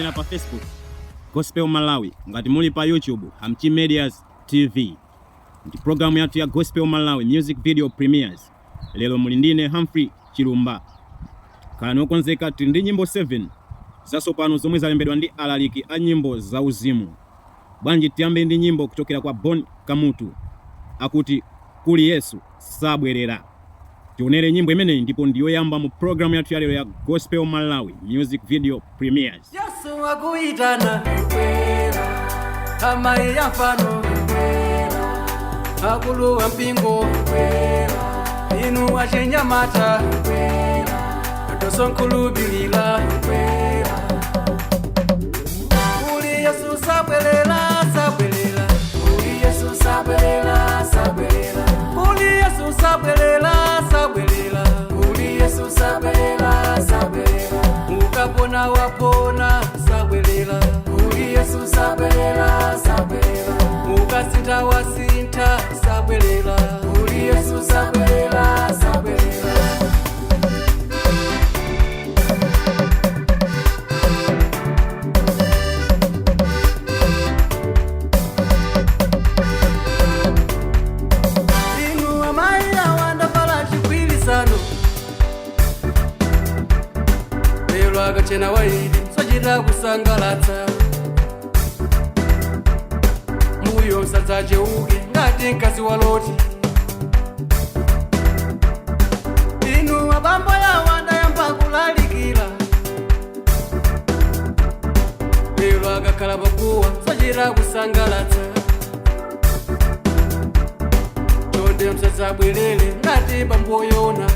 mukutionera pa Facebook Gospel Malawi, ngati muli pa YouTube Hamchi Medias TV. Ndi programu yathu ya Gospel Malawi Music Video Premieres. Lero muli ndine Humphrey Chilumba. Khalani okonzeka tili ndi nyimbo 7 zasopano zomwe zalembedwa ndi alaliki a nyimbo za uzimu. Bwanji tiyambe ndi nyimbo kuchokera kwa Bon Kamutu akuti kuli Yesu sabwerera. Tionere nyimbo imeneyi ndipo ndiyo yamba mu programu yathu ya lero ya Gospel Malawi Music Video Premieres. Yesu akuitana kwera kama yafano kwera akulu wa mpingo kwera inu achenyamata kwera tosonkhulubilira kwera kuli Yesu sabwerera sabwerera kuli Yesu sabwerera sabwerera kuli Yesu sabwerera sabwerera kuli Yesu sabwerera sabwerera ukapona wapona sabwerera kuli Yesu sabwerera sabwerera ukasinta wasinta sabwerera kuli Yesu sabwerera sabwerera. Inu amai awanda pala chikwilisano lero akachena waidi sochita kusangalatsa mbuyo sadzacheuke ngati mkazi wa Loti. Inu abambo yawanda yamba kulalikira lero akakhala paguwa sochita kusangalatsa chonde msadzabwerere ngati bamboyona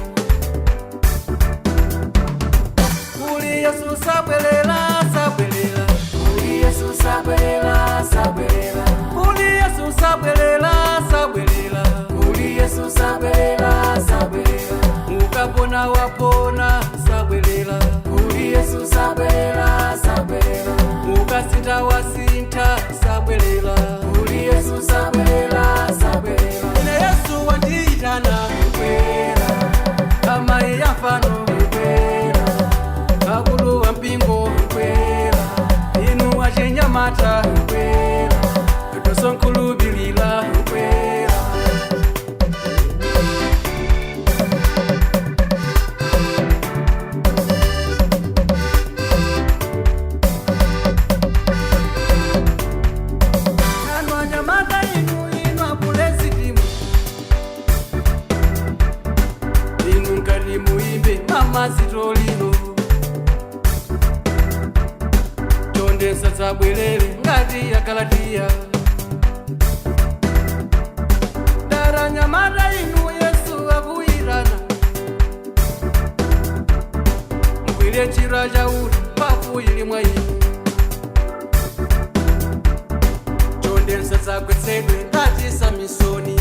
kuli Yesu sabwerera sabwerera kuli Yesu sabwerera sabwerera kuli Yesu sabwerera sabwerera kuli Yesu sabwerera sabwerera ukapona wapona sabwerera kuli Yesu sabwerera sabwerera ukasinta wasinta sabwerera kuli Yesu sabwerera sabwerera. Ine Yesu wandiitana kwera kama yafano kwera akulu wa mpingo kwera inu achenyamata kwera tosonkhulubilira kwera nanu anyamata inu apulezitimu inu nkati muimbe mamazitolino chonde sadzabwerere ngati yakalatiya dara nyamata inu Yesu akuyitana mkwire chira chauta mphamvu ili mwa inu chonde sadzagwetsedwe ngati Samisoni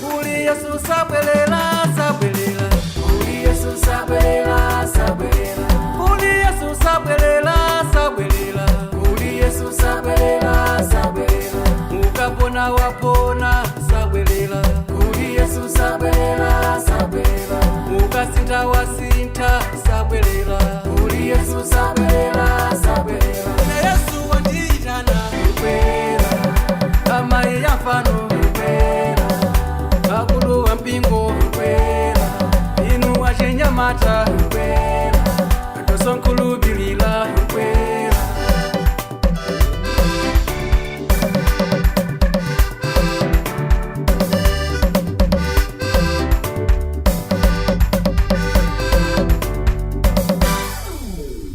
kuli Yesu sabwerera sabwerera kuli Yesu sabwerera sabwerera kuli Yesu sabwerera sabwerera kuli Yesu sabwerera sabwerera ukapona wapona sabwerera kuli Yesu sabwerera sabwerera ukasinta wasinta sabwerera kuli Yesu sabwerera sabwerera. Ine Yesu wandiitana kwera kama yafano kwera akulu wa mpingo kwera inu achenyamata kwera tosonkhulubilira kwera.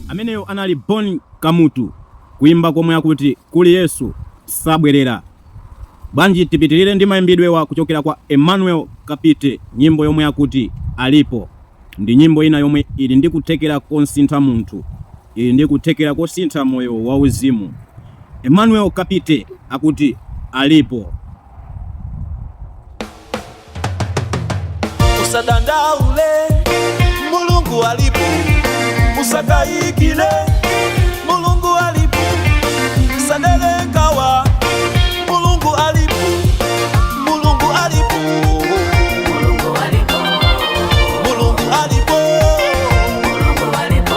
Ameneyo anali Bon Kamutu kuimba komwe akuti kuli Yesu sabwerera. Bwanji tipitirire ndi mayimbidwe wa kuchokera kwa Emmanuel Kapite, nyimbo yomwe akuti alipo. Ndi nyimbo ina yomwe ili ndi kuthekera kosintha munthu, ili ndi kuthekera kosintha moyo wa uzimu. Emmanuel Kapite akuti alipo. Usadandaule, Mulungu alipo. Usakayikile, Mulungu alipo. Usadelekawa, Mulungu alipo. Mulungu alipo. Mulungu alipo. Mulungu alipo. Mulungu alipo.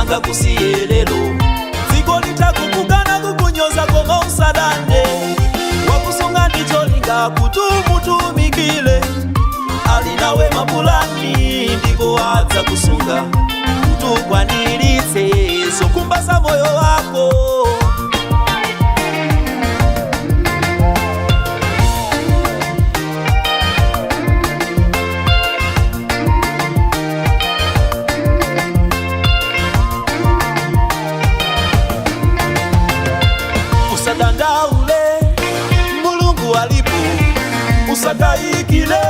sangakusiye lero. Dziko litakukugana kukunyoza koma usadande, wakusunga ndicho linga kuti umutumikile. Ali nawe mapulani ndiko adza kusunga kuti ukwaniritse zokumbasa moyo wako. Usadandaule, Mulungu alipo. Usakayikile,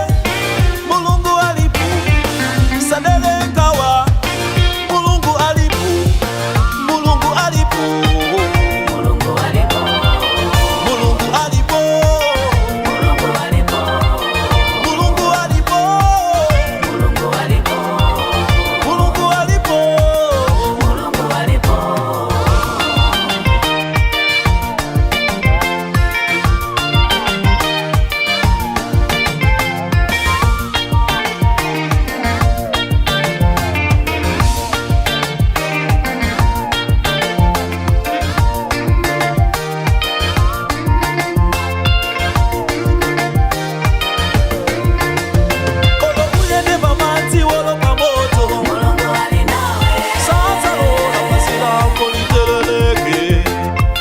Mulungu alipo. Usadele nkawa, Mulungu alipo. Mulungu alipo. Mulungu alipo. Mulungu alipo. Mulungu alipo. Mulungu alipo. Mulungu alipo. Mulungu alipo. Mulungu alipo. Olo uyende pamadzi wolo pamoto. Mulungu ali nawe. Sasa lola pasi lako liteleleke.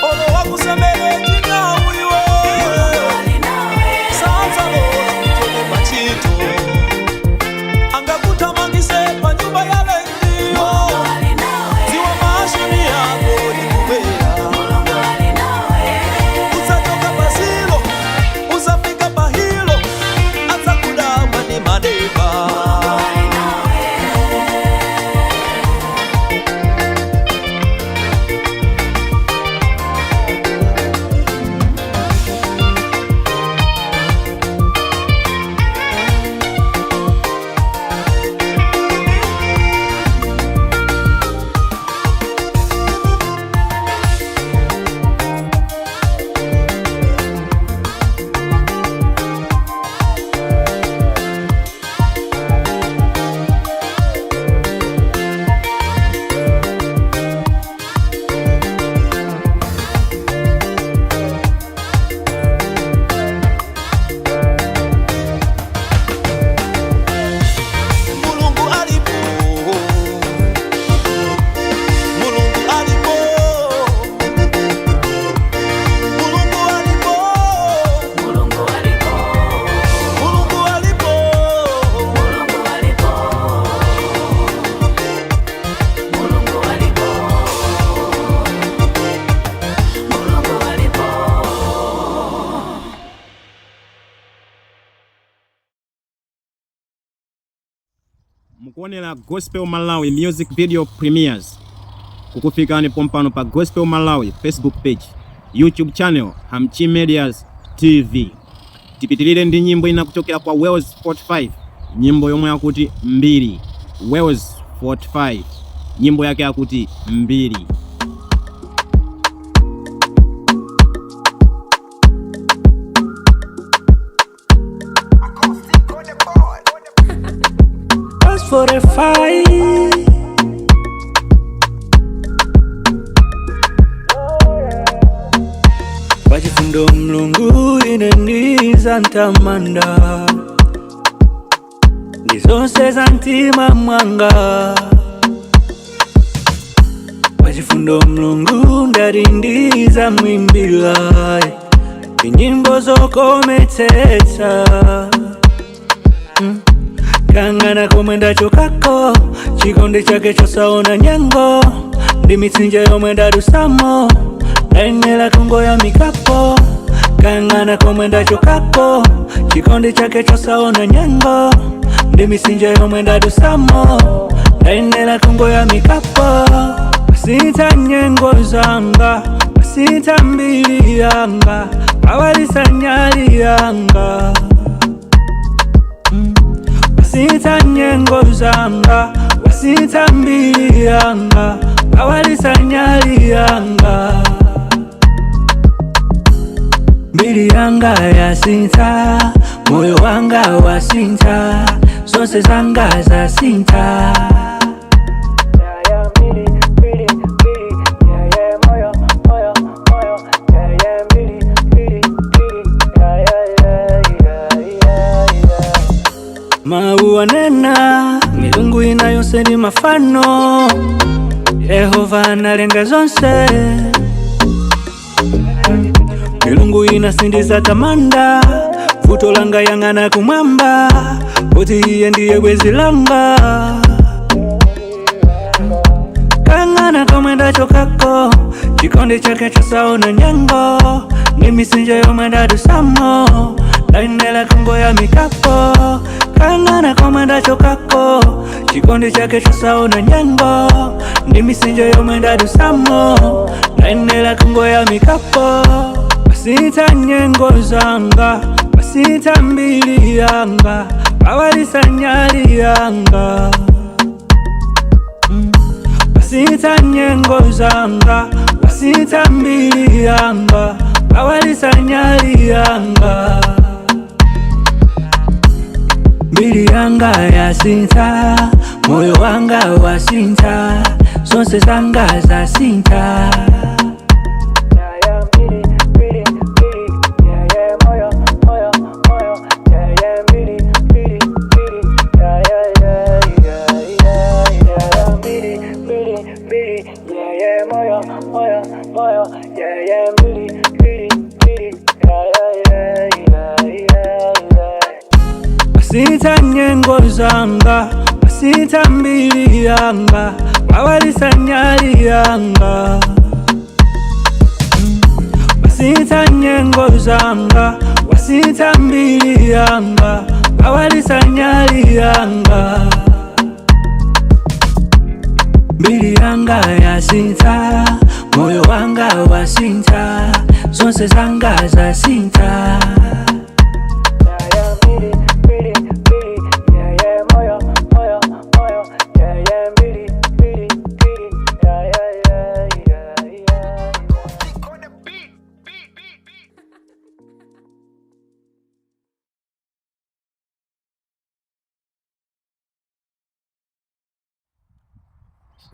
Olo wakusemele chinyawu iwe. Mulungu ali nawe. Sasa lola mutone pachito. Angakuthamangise pa nyumba yale ndiyo. Mulungu ali nawe. Ziwa mashini yako nikubera. Mulungu ali nawe. Usachoka pasilo, usafika pahilo. Aza kudama ni madeba. Ali nawe. Mulungu alipo. Mulungu alipo. Mulungu alipo. Mulungu alipo. Mulungu alipo. Mulungu alipo. Mulungu alipo. Mulungu alipo. mukuonera Gospel Malawi music video premieres kukufikani pompano pa Gospel Malawi Facebook page, YouTube channel Hamchi Medias TV. Tipitilire ndi nyimbo inakuchokera kwa Wells 45, nyimbo yomwe yakuti mbiri. Wells 45, nyimbo yake yakuti mbiri. Just for the fight. Wachifundo Mulungu inendiza ntamanda, ndizonse za mtima mwanga. Wachifundo Mulungu ndarindiza mwimbila, inyimbo zokometsetsa. Kangana komwenda chokako, chikondi chake chosaona nyengo. Ndi mitsinje yomwenda dusamo, ndayenera kungoya mikapo. Kangana komwenda chokako, chikondi chake chosaona nyengo. Ndi mitsinje yomwenda dusamo, ndayenera kungoya mikapo. Pasita nyengo zanga, pasita mbili yanga, awalisa nyali yanga. Wasita nyengo zanga, wasita mbili yanga, awalisa nyali yanga. Mbili yanga yasinta, moyo wanga wasinta, zonse zanga zasinta. Mau anena milungu ina yonse ni mafano. Yehova analenga zonse. Milungu inasindiza tamanda. Futo langa yang'ana kumwamba. Kuti iye ndiye bwezi langa. Kang'ana komwenda chokako. Chikondi chake chosaona nyango. Ni misinje yomwenda dusamo. Lainela kungo ya mikapo. Kang'ana komwenda chokako. Chikondi chake chosaona nyango. Ni misinje yomwenda dusamo. Lainela kungo ya mikapo. Basita nyengo zanga. Basita mbili yanga. Bawalisa nyali yanga. Basita nyengo zanga. Basita mbili yanga. Bawalisa nyali yanga. Mbili yanga ya sinta. Moyo wanga wa sinta. Zonse zanga za sinta. Basita nyengo zanga. Basita mbili yanga. Bawalisa nyali yanga. Basita nyengo zanga. Basita mbili yanga. Bawalisa nyali yanga. Mbili yanga ya sinta. Moyo wanga wa sinta. Zonse zanga za sinta.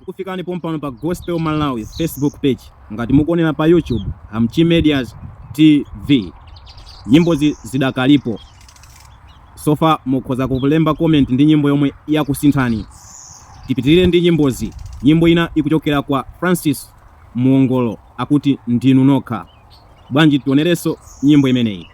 Kufikani pompano pa Gospel Malawi Facebook page. Ngati mukuonera pa YouTube Hamchi Medias TV. Nyimbo zidakalipo. Sofa mukhoza kulemba comment ndi nyimbo yomwe yakusinthani. Tipitirire ndi nyimbozi. Nyimbo ina ikuchokera kwa Francis Muongolo akuti ndinu nokha. Bwanji tionereso nyimbo imeneyi.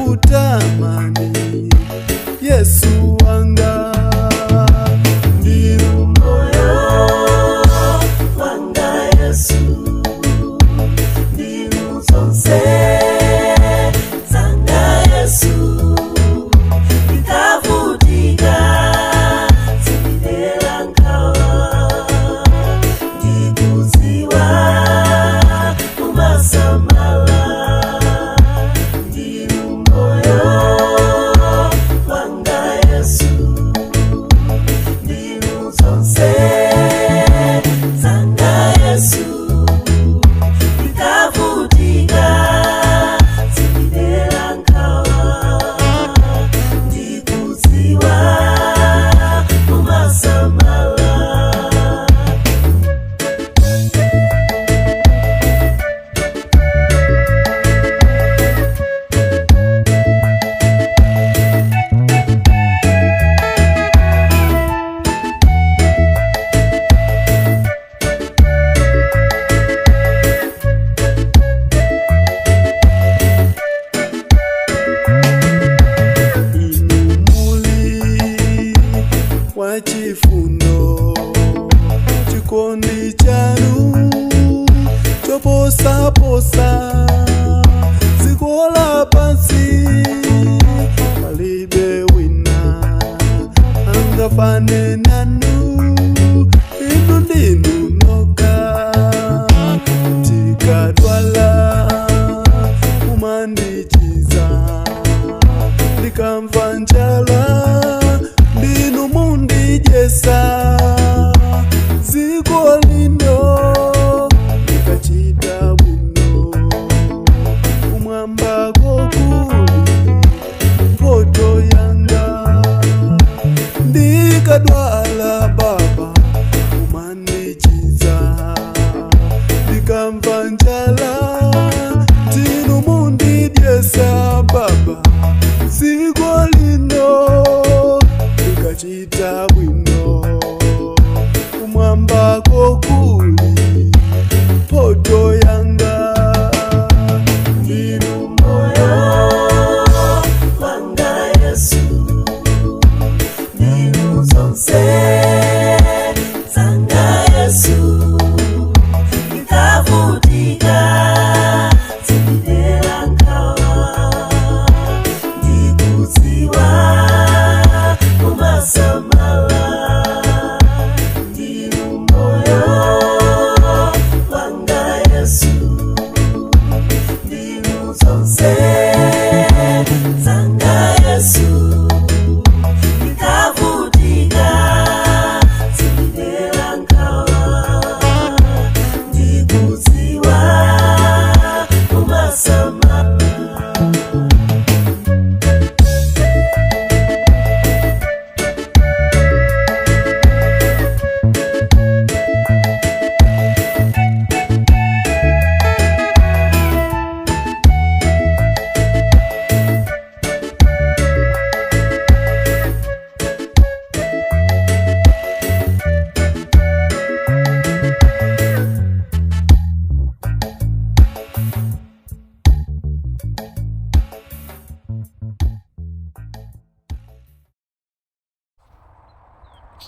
Kutamani Yesu wanga. Ndinu moyo wanga Yesu. Ndinu zonse zanga Yesu. Nikavutika zimidela nkawa. Ndikuziwa umasamala. Ndinu moyo wanga Yesu. mwachifundo chikondi chanu choposaposa dziko lapansi palibe wina angafane nanu inu ndinu nokha tikadwala mumandichiza ndikamva njala ndinu mundidyesa dziko lino likachita bwino kumwamba kokuli mpoto yanga ndikadwala baba mumandichiza ndikamva njala ndinu mundidyesa baba dziko lino likachita bwino kumwamba kokuli mpoto yanga ndinu moyo wanga Yesu ndinu zonse zanga Yesu ndikavutika zindidera nkhawa ndikudziwa kumasamala ndinu moyo wanga Yesu ndinu zonse zanga Yesu ndikavutika zindidera nkhawa ndikudziwa kumasamala.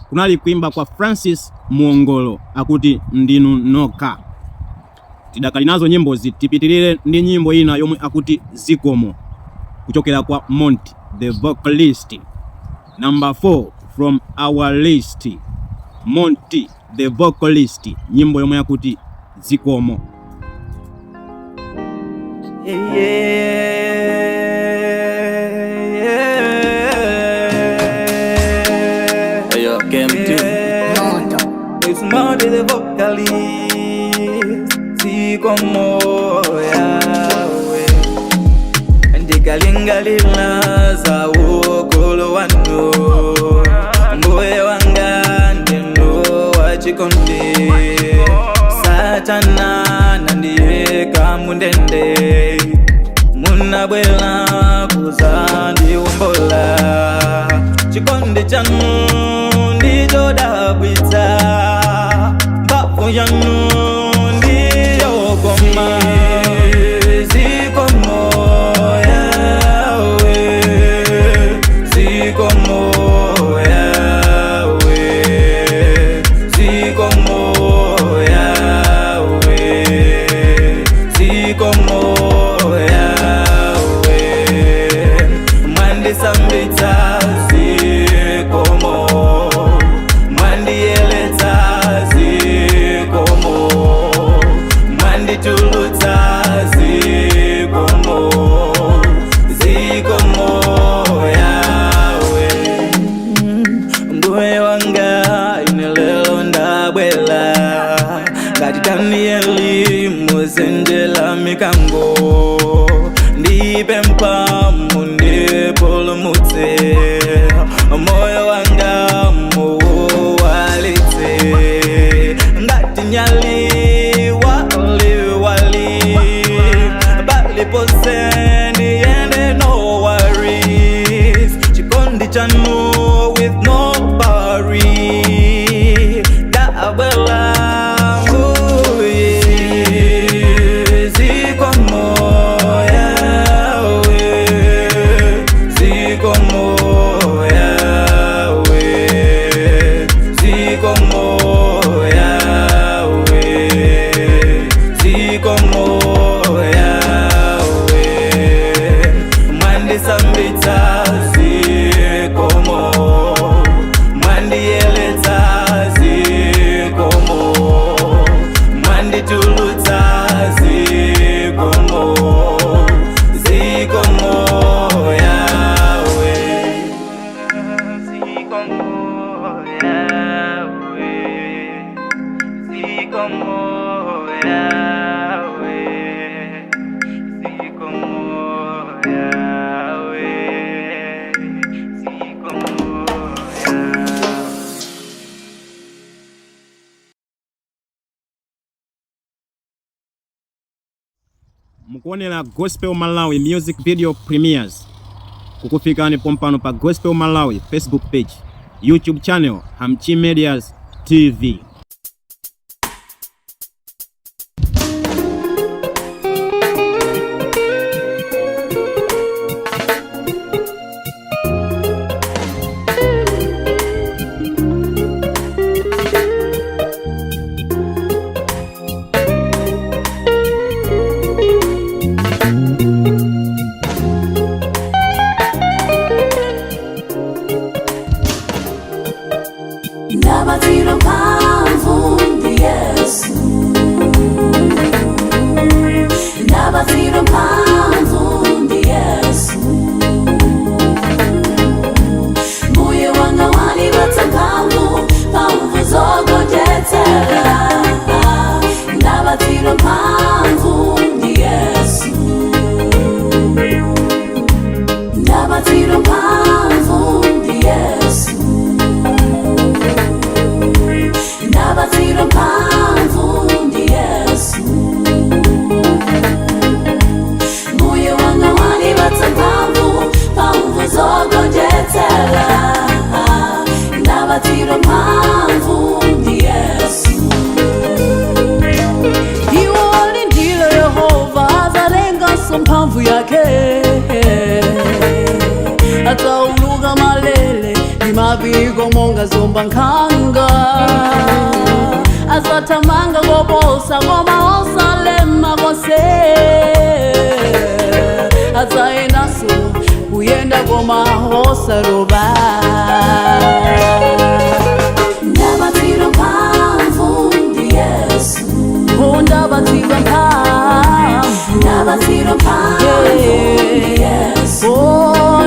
kunali kuimba kwa Francis Muongolo akuti ndinu nokha. Tidakali nazo nyimbozi, tipitirire ndi nyimbo ina yomwe akuti Zikomo kuchokera kwa Monty the vocalist. Number 4 from our list, Monty the vocalist, nyimbo yomwe akuti Zikomo. It's Monty the vocalist, Zikomo yawe ndikalingalila za ukulu wanu mbuye wanga ndinu wachikondi Satana nandiyeka mundende munabwela kuzandiwombola chikondi chanu ndichodabwitsa mbavu yanu ndiyokoma Zikomo yawe Zikomo yawe Zikomo yawe Zikomo yawe Mwandisambitsa Zikomo mandisambitsa zikomo, mandiyeleta zikomo, manditulutsa zikomo, zikomo yawe, zikomo yawe, zikomo yawe, zikomo yawe, zikomo yawe. Mukuonera Gospel Malawi music video premieres kukufikani pompano pa Gospel Malawi Facebook page, YouTube channel Hamchi Medias TV. Ndabatira mpamvu ndi Yesu, ndabatira mpamvu ndi Yesu, mbuye wanga wanibatsa mpamvu zogonjetera, ndabatira mpamvu ndi Yesu, ndabatira mpamvu ndi Yesu, ndabatira mpamvu ndi Yesu, mbuye wanga wanibatsa mpamvu zogonjetera, ndabatira mpamvu ndi Yesu. Iwo lindile Yehova azalenganso mphamvu yake, atauluka malele ni mapiko monga zomba nkhanga, azatamanga koposa koma osalema konse, azayendanso kuyenda koma osaroba. Ndabatira mphamvu ndi Yesu, ndabatira mphamvu, ndabatira mphamvu ndi Yesu,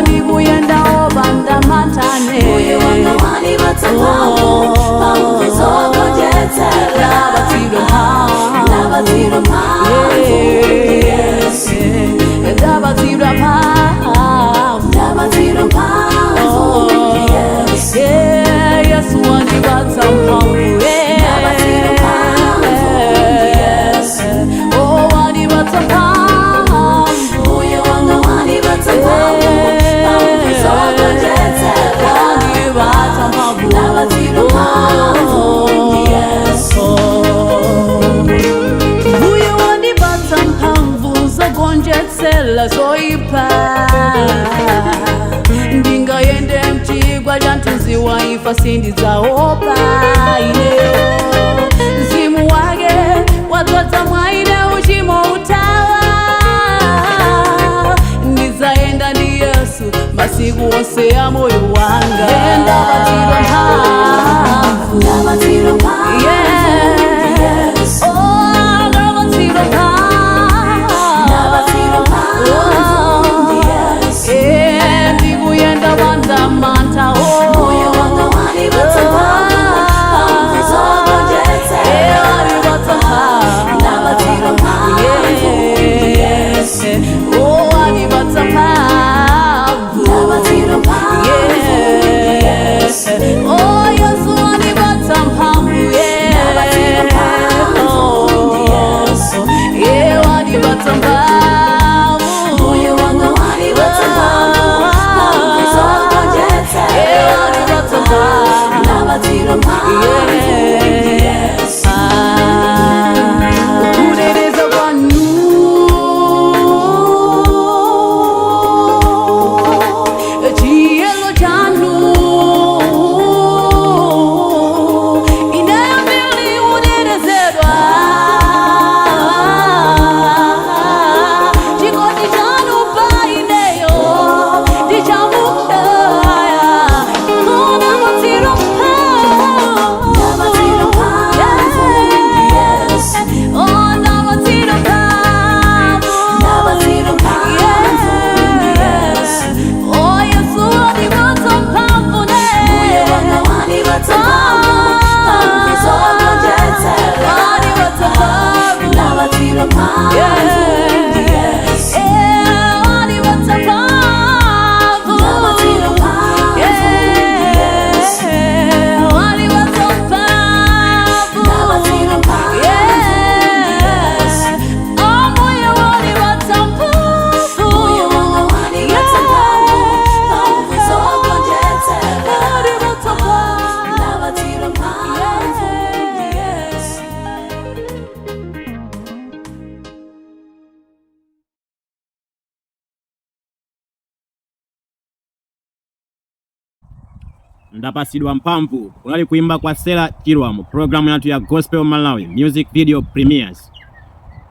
ndikuyenda opanda matane, mbuye wanga wanibatsa mphamvu zogonjetera, ndabatira mphamvu ndi Yesu, ndabatira mphamvu, ndabatira mphamvu ndi Yesu, Yesu wanibatsa mphamvu, ndabatira mphamvu ndi Yesu, wanibatsa mphamvu, mbuye wanga wanibatsa mphamvu zogonjetera, wanibatsa mphamvu, ndabatira mphamvu ndi Yesu, mbuye wanibatsa mphamvu zogonjetera zoyipa, ndingayende mchigwa cha mtunzi wa imfa sindidzaopa ineyo, mzimu wake wadzadza mwa ine uchimo utawa, ndidzaenda ndi Yesu masiku onse ya moyo wanga. Ndabatira mphamvu, ndabatira mphamvu ndi Yesu, ndabatira mphamvu, ndabatira mphamvu ndi Yesu, ndikuyenda panda mantha, mbuye wanga wanibatsa mphamvu zogonjetera, wanibatsa mphamvu, ndabatira mphamvu ndi Yesu, wanibatsa mphamvu, ndabatira mphamvu ndi Yesu, Yesu wanibatsa mphamvu, ndabatira mphamvu ndi Yesu, wanibatsa mphamvu, mbuye wanga wanibatsa mphamvu zogonjetera, ndapasidwa mphamvu kunali kuimba kwa Sela Chilwa mu programu yathu ya Gospel Malawi Music Video Premiers.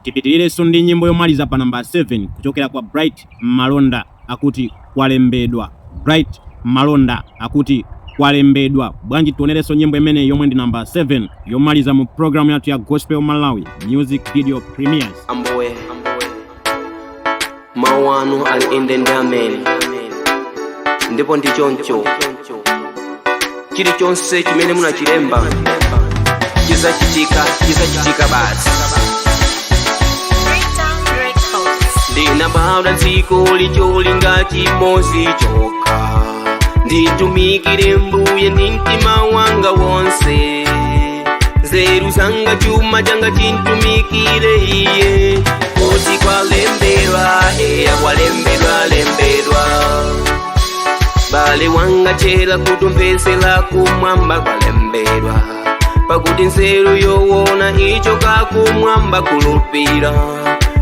Tipitirirenso ndi nyimbo yomaliza pa namba 7 kuchokera kwa Bright Malonda akuti kwalembedwa. Bright Malonda akuti kwalembedwa. Bwanji tuonereso nyimbo imene yomwe ndi namba 7 yomaliza mu programu yathu ya Gospel Malawi Music Video Premiers. Amboye mawanu ali indendamene ndipo ndi choncho chilichonse chimene munachilemba chizachitika basi. Ndinabadwa dziko licholinga chimodzi chokha, nditumikire Mbuye ndi mtima wanga wonse, nzeru zanga chuma changa chintumikire Iye. Kuti kwalembedwa, kwalembedwa, bale wanga chera kutumpesera kumwamba kwalembedwa, pakuti nzeru yoona ichoka kumwamba kulupira,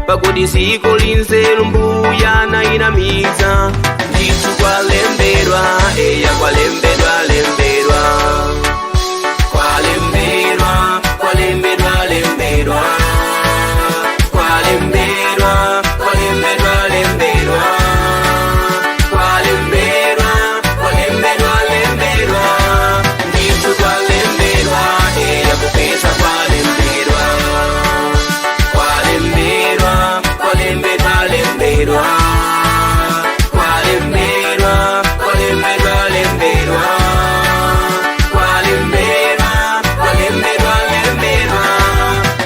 pakuti siko linzeru Mbuya nainamiza. Nditu kwalembedwa, kwalembedwa, kwalembedwa, kwalembedwa, lembedwa, kwalembedwa, kwalembedwa, lembedwa, kwalembedwa, kwalembedwa, lembedwa. Nditu kwalembedwa, kupesa kwalembedwa, kwalembedwa, kwalembedwa, lembedwa, kwalembedwa, kwalembedwa, lembedwa, kwalembedwa, kwalembedwa, lembedwa.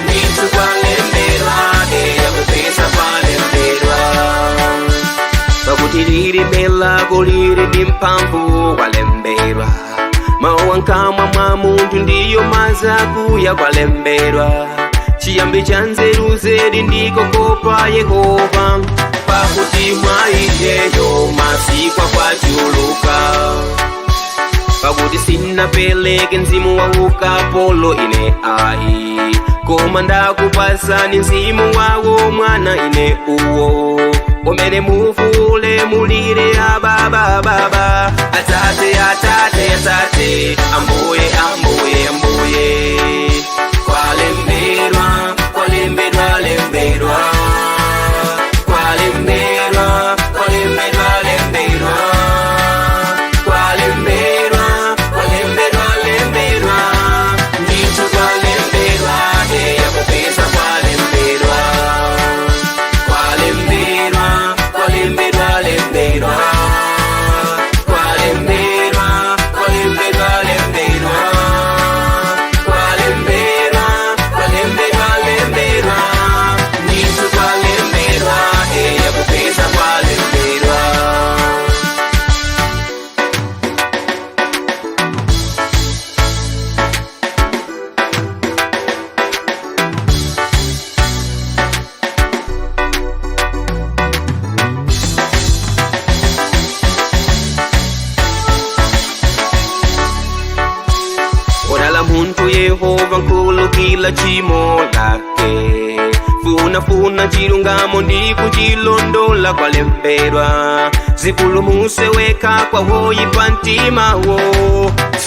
Nditu kwalembedwa, kupesa kwalembedwa, pakuti lili melako lili ndi mphamvu kwalembedwa. Mawu ankamwa mwa munthu ndiyo mazakuya kwalembedwa. Chiyambi cha nzeru zedi ndiko kopa Yehova, pakuti mwa Iyeyo masikwa kwachuluka, pakuti sinapeleke mzimu wa ukapolo ine ayi, koma ndakupasani mzimu wawo mwana ine uwo, umene mufule mulire ababa baba, atate atate atate, ambuye ambuye ambuye. Kwalembedwa, kwalembedwa, lembedwa, kwalembedwa, kwalembedwa, lembedwa, kwalembedwa, kwalembedwa, lembedwa. Nditu kwalembedwa, kupesa kwalembedwa, kwalembedwa, kwalembedwa, lembedwa, kwalembedwa, kwalembedwa, lembedwa, kwalembedwa, kwalembedwa, lembedwa. Nditu kwalembedwa, kupesa kwalembedwa. Odala muntu Yehova nkulukila chimo lake, funafuna chilungamo ndi kuchilondola kwalembedwa, zipulumuse weka kwa woyipa mtimawo,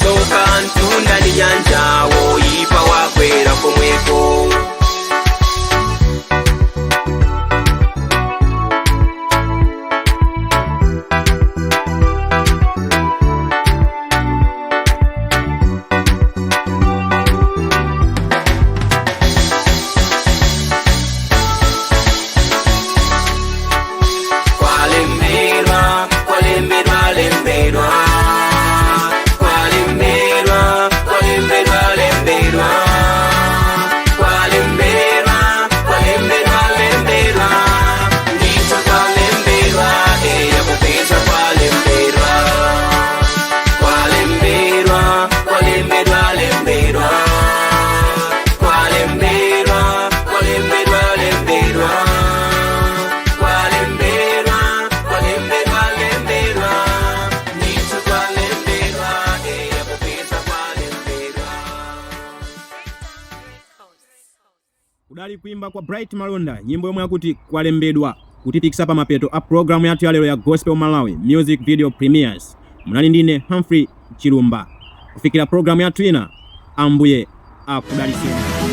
soka ntunda ndi nyanja woyipa wakwera komweko. Kwalembedwa, kwalembedwa, lembedwa, kwalembedwa, kwalembedwa, lembedwa, kwalembedwa, kwalembedwa, lembedwa. Nditu kwalembedwa, kupesa kwalembedwa, kwalembedwa, kwalembedwa, lembedwa, kwalembedwa, kwalembedwa, lembedwa, kwalembedwa, kwalembedwa, lembedwa. Nditu kwalembedwa, kupesa kwalembedwa. Kudali kuimba kwa Bright Malonda nyimbo yomwe yakuti kwalembedwa, kutipikisa pa mapeto a programu yathu ya lero ya Gospel Malawi Music Video Premiers. Munali ndine Humphrey Chilumba. Kufikira programu yathu ina, Ambuye akudaliseni.